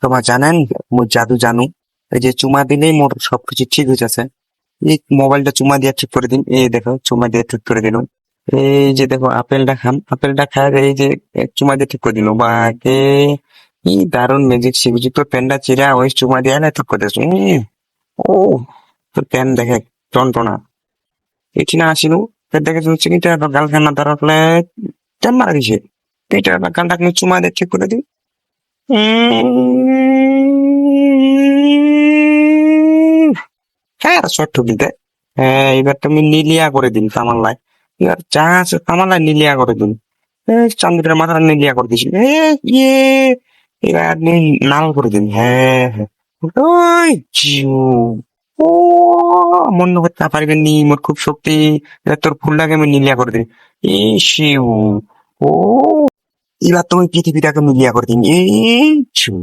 তোমার জানেন, মোর জাদু জানু, এই যে চুমা দিলেই মোর সবকিছু ঠিক হয়ে যাচ্ছে। এই মোবাইলটা চুমা দিয়ে ঠিক করে দিন, এই দেখো চুমা দিয়ে ঠিক করে দিল। এই যে দেখো আপেলটা খান, আপেলটা খায় এই যে চুমা দিয়ে ঠিক করে দিল। বাকে কি দারুণ ম্যাজিক শিখেছি, তোর প্যানটা চিরা ওই চুমা দিয়ে না ঠিক করে দিস। ও, তোর প্যান দেখে টনটনা এটি না আসিনু, দেখে শুনছি কিন্তু গার্লফ্রেন্ড না তারপরে তেল মারা দিছে। এটা গানটা চুমা দিয়ে ঠিক করে দিই। হ্যাঁ শর্ট ঠুকিতে। হ্যাঁ এবার তুমি নীলিয়া করে দিন তামাল্লায়। এবার যা আছে তামাল্লায় নীলিয়া করে দিন। চান্দিটার মাথা নীলিয়া করে দিছি। ইয়ে, এবার আপনি নাল করে দিন। হ্যাঁ হ্যাঁ। ওই জিউ। ও, মনে করতে পারবেন নি মোর খুব শক্তি। এবার তোর ফুলটাকে আমি নীলিয়া করে দিই। ই শিউ। ও, এবার তুমি পৃথিবীটাকে নীলিয়া করে দিন। এই শিউ।